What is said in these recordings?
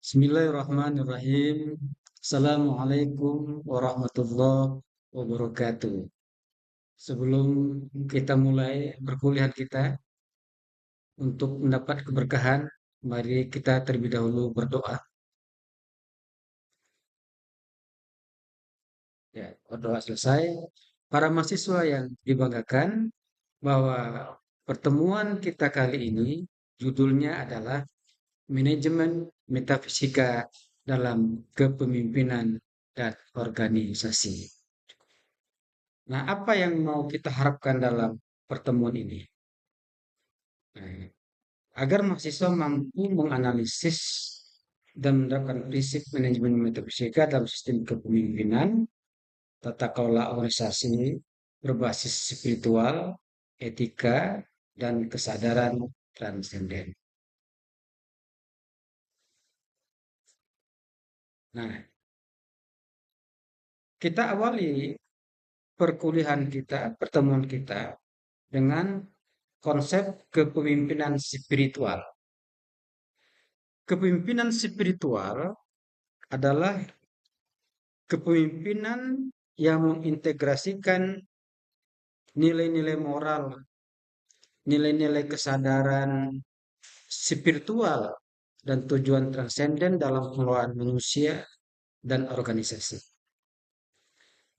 Bismillahirrahmanirrahim. Assalamualaikum warahmatullahi wabarakatuh. Sebelum kita mulai perkuliahan kita, untuk mendapat keberkahan, mari kita terlebih dahulu berdoa. Ya, berdoa selesai. Para mahasiswa yang dibanggakan, bahwa pertemuan kita kali ini judulnya adalah Manajemen Metafisika dalam Kepemimpinan dan Organisasi. Nah, apa yang mau kita harapkan dalam pertemuan ini? Nah, agar mahasiswa mampu menganalisis dan menerapkan prinsip manajemen metafisika dalam sistem kepemimpinan, tata kelola organisasi berbasis spiritual, etika, dan kesadaran transenden. Nah, kita awali perkuliahan kita, pertemuan kita dengan konsep kepemimpinan spiritual. Kepemimpinan spiritual adalah kepemimpinan yang mengintegrasikan nilai-nilai moral, nilai-nilai kesadaran spiritual, dan tujuan transenden dalam pengelolaan manusia dan organisasi.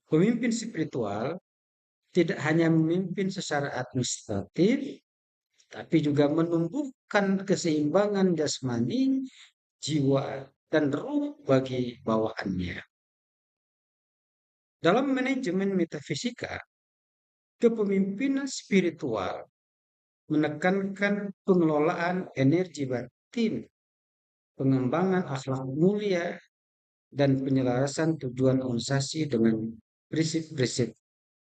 Pemimpin spiritual tidak hanya memimpin secara administratif, tapi juga menumbuhkan keseimbangan jasmani, jiwa, dan ruh bagi bawahannya. Dalam manajemen metafisika, kepemimpinan spiritual menekankan pengelolaan energi batin, pengembangan akhlak mulia, dan penyelarasan tujuan organisasi dengan prinsip-prinsip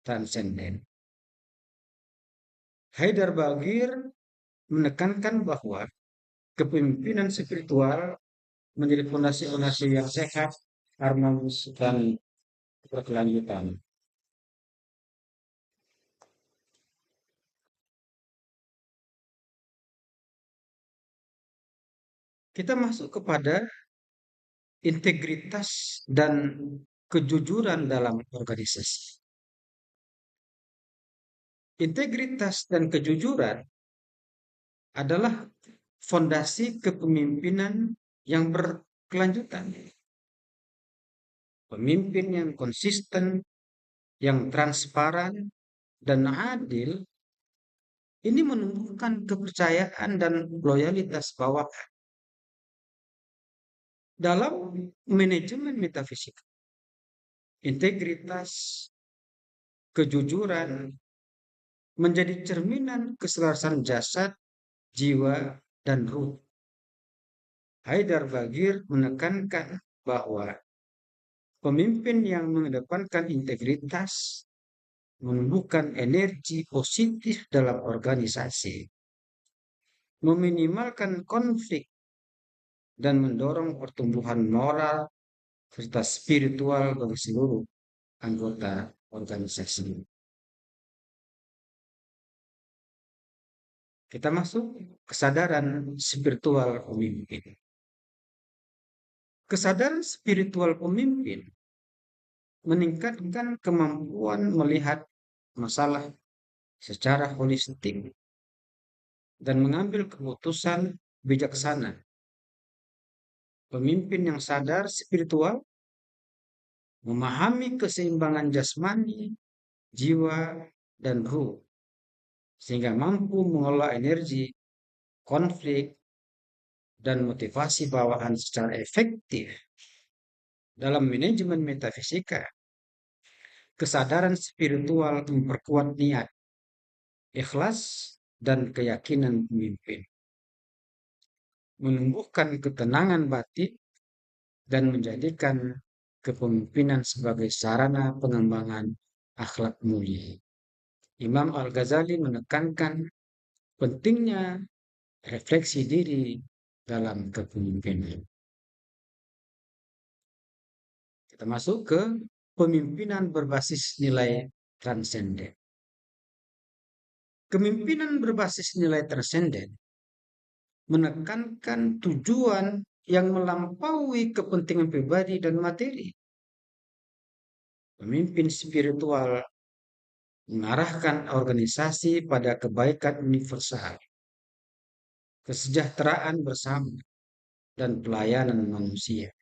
transenden. Haidar Bagir menekankan bahwa kepemimpinan spiritual menjadi fondasi-fondasi yang sehat, harmonis, dan berkelanjutan. Kita masuk kepada integritas dan kejujuran dalam organisasi. Integritas dan kejujuran adalah fondasi kepemimpinan yang berkelanjutan. Pemimpin yang konsisten, yang transparan, dan adil, ini menumbuhkan kepercayaan dan loyalitas bawahan. Dalam manajemen metafisika, integritas, kejujuran menjadi cerminan keselarasan jasad, jiwa, dan ruh. Haidar Bagir menekankan bahwa pemimpin yang mengedepankan integritas menumbuhkan energi positif dalam organisasi, meminimalkan konflik, dan mendorong pertumbuhan moral serta spiritual bagi seluruh anggota organisasi. Kita masuk kesadaran spiritual pemimpin. Kesadaran spiritual pemimpin meningkatkan kemampuan melihat masalah secara holistik dan mengambil keputusan bijaksana. Pemimpin yang sadar spiritual memahami keseimbangan jasmani, jiwa, dan ruh, sehingga mampu mengelola energi, konflik, dan motivasi bawahan secara efektif. Dalam manajemen metafisika, kesadaran spiritual memperkuat niat, ikhlas, dan keyakinan pemimpin, menumbuhkan ketenangan batin, dan menjadikan kepemimpinan sebagai sarana pengembangan akhlak mulia. Imam Al-Ghazali menekankan pentingnya refleksi diri dalam kepemimpinan. Kita masuk ke pemimpinan berbasis nilai transenden. Kepemimpinan berbasis nilai transenden menekankan tujuan yang melampaui kepentingan pribadi dan materi. Pemimpin spiritual mengarahkan organisasi pada kebaikan universal, kesejahteraan bersama, dan pelayanan manusia.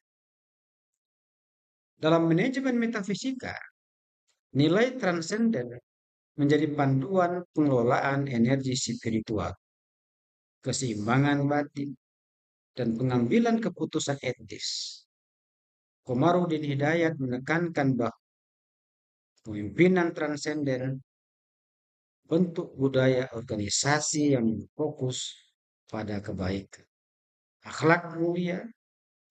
Dalam manajemen metafisika, nilai transenden menjadi panduan pengelolaan energi spiritual, keseimbangan batin, dan pengambilan keputusan etis. Komarudin Hidayat menekankan bahwa pemimpinan transenden bentuk budaya organisasi yang fokus pada kebaikan, akhlak mulia,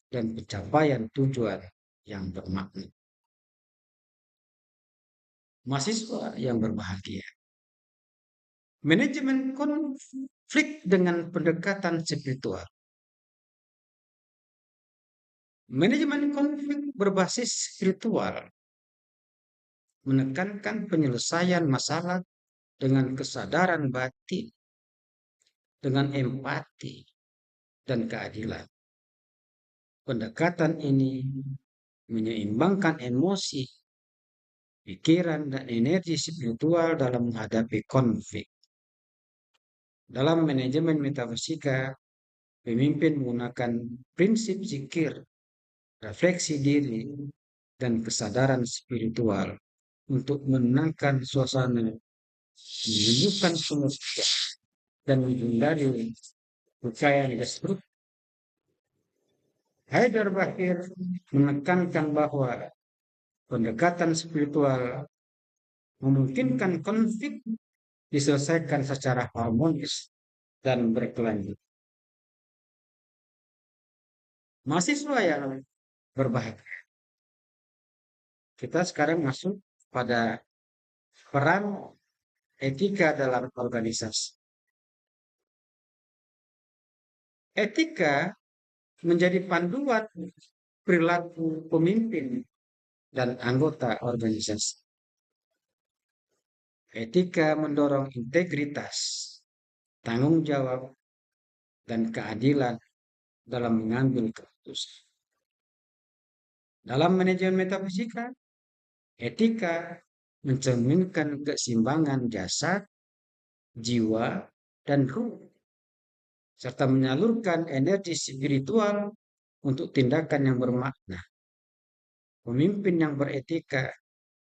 dan pencapaian tujuan yang bermakna. Mahasiswa yang berbahagia. Manajemen konflik dengan pendekatan spiritual. Manajemen konflik berbasis spiritual menekankan penyelesaian masalah dengan kesadaran batin, dengan empati, dan keadilan. Pendekatan ini menyeimbangkan emosi, pikiran, dan energi spiritual dalam menghadapi konflik. Dalam manajemen metafisika, pemimpin menggunakan prinsip zikir, refleksi diri, dan kesadaran spiritual untuk menenangkan suasana, menyembuhkan pengertian, dan menghindari kepercayaan destruktif. Haidar Bakir menekankan bahwa pendekatan spiritual memungkinkan konflik diselesaikan secara harmonis dan berkelanjutan. Mahasiswa yang berbahagia. Kita sekarang masuk pada peran etika dalam organisasi. Etika menjadi panduan perilaku pemimpin dan anggota organisasi. Etika mendorong integritas, tanggung jawab, dan keadilan dalam mengambil keputusan. Dalam manajemen metafisika, etika mencerminkan keseimbangan jasad, jiwa, dan ruh, serta menyalurkan energi spiritual untuk tindakan yang bermakna. Pemimpin yang beretika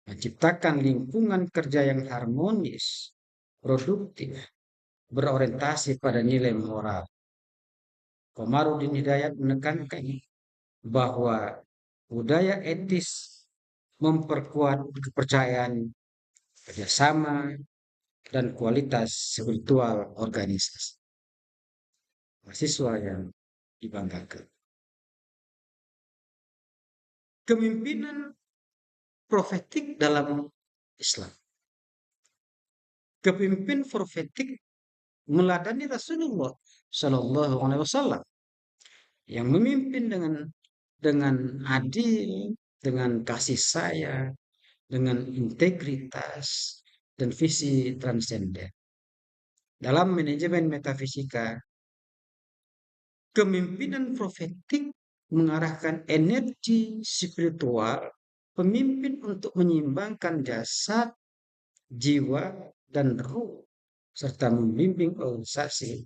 menciptakan lingkungan kerja yang harmonis, produktif, berorientasi pada nilai moral. Komarudin Hidayat menekankan bahwa budaya etis memperkuat kepercayaan, kerjasama, dan kualitas spiritual organisasi. Mahasiswa yang dibanggakan. Kepemimpinan profetik dalam Islam. Kepemimpin profetik meladani Rasulullah Shallallahu Alaihi Wasallam yang memimpin dengan adil, dengan kasih sayang, dengan integritas dan visi transenden. Dalam manajemen metafisika, kepemimpinan profetik mengarahkan energi spiritual pemimpin untuk menyeimbangkan jasad, jiwa, dan ruh, serta membimbing organisasi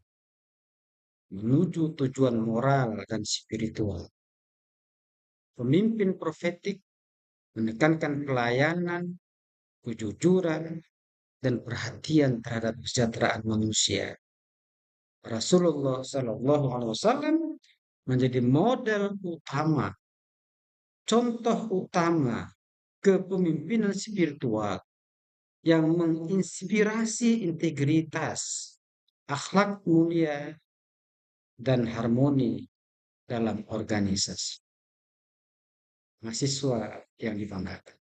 menuju tujuan moral dan spiritual. Pemimpin profetik menekankan pelayanan, kejujuran, dan perhatian terhadap kesejahteraan manusia. Rasulullah Shallallahu Alaihi Wasallam menjadi model utama, contoh utama kepemimpinan spiritual yang menginspirasi integritas, akhlak mulia, dan harmoni dalam organisasi. Mahasiswa yang dibanggakan.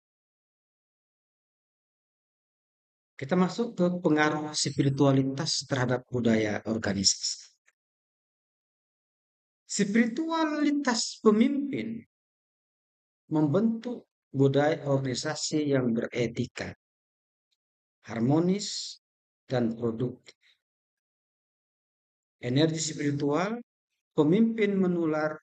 Kita masuk ke pengaruh spiritualitas terhadap budaya organisasi. Spiritualitas pemimpin membentuk budaya organisasi yang beretika, harmonis, dan produktif. Energi spiritual pemimpin menular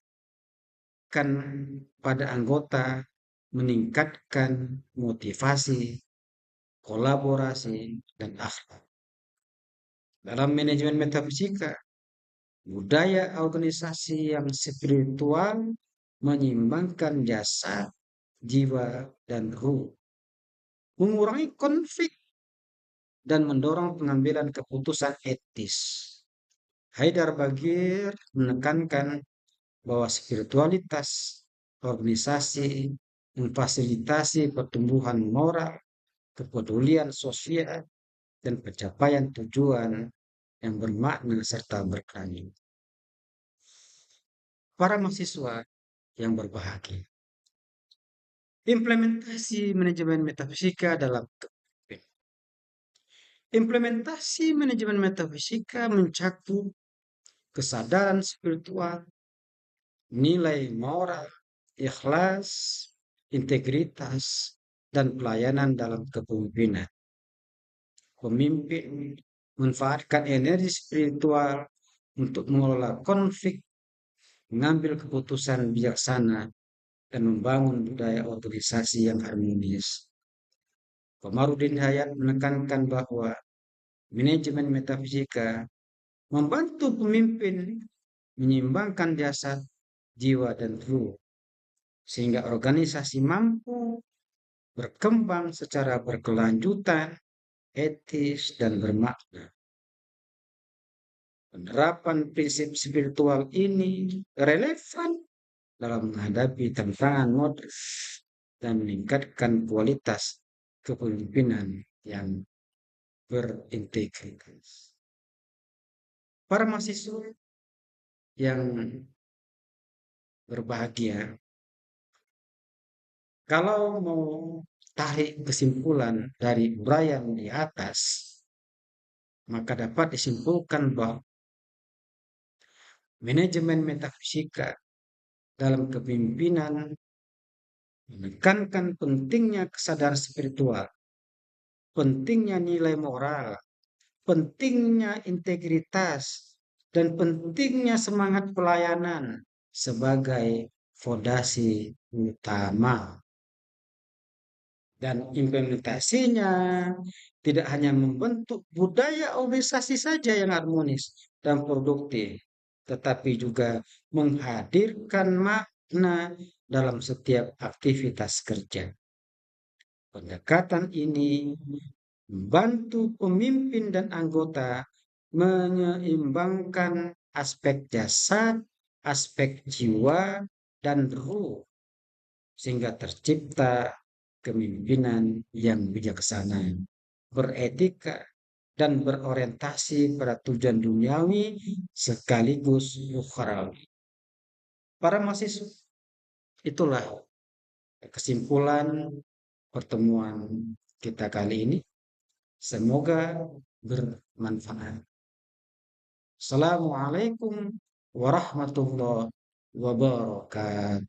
pada anggota meningkatkan motivasi, kolaborasi, dan akhlak. Dalam manajemen metafisika, budaya organisasi yang spiritual menyeimbangkan jasad, jiwa, dan ruh, mengurangi konflik, dan mendorong pengambilan keputusan etis. Haidar Bagir menekankan bahwa spiritualitas organisasi memfasilitasi pertumbuhan moral, kepedulian sosial, dan pencapaian tujuan yang bermakna serta berkelanjutan. Para mahasiswa yang berbahagia, implementasi manajemen metafisika dalam kepemimpinan. Implementasi manajemen metafisika mencakup kesadaran spiritual, nilai moral, ikhlas, integritas, dan pelayanan dalam kepemimpinan. Pemimpin memanfaatkan energi spiritual untuk mengelola konflik, mengambil keputusan bijaksana, dan membangun budaya organisasi yang harmonis. Komarudin Hayat menekankan bahwa manajemen metafisika membantu pemimpin menyeimbangkan jasad, jiwa, dan ruh, sehingga organisasi mampu berkembang secara berkelanjutan, etis, dan bermakna. Penerapan prinsip spiritual ini relevan dalam menghadapi tantangan modern dan meningkatkan kualitas kepemimpinan yang berintegritas. Para mahasiswa yang berbahagia, kalau mau tarik kesimpulan dari uraian di atas, maka dapat disimpulkan bahwa manajemen metafisika dalam kepemimpinan menekankan pentingnya kesadaran spiritual, pentingnya nilai moral, pentingnya integritas, dan pentingnya semangat pelayanan sebagai fondasi utama. Dan implementasinya tidak hanya membentuk budaya organisasi saja yang harmonis dan produktif, tetapi juga menghadirkan makna dalam setiap aktivitas kerja. Pendekatan ini membantu pemimpin dan anggota menyeimbangkan aspek jasad, aspek jiwa, dan ruh, sehingga tercipta kepemimpinan yang bijaksana, beretika, dan berorientasi pada tujuan duniawi sekaligus ukhrawi. Para mahasiswa, itulah kesimpulan pertemuan kita kali ini. Semoga bermanfaat. Assalamualaikum warahmatullahi wabarakatuh.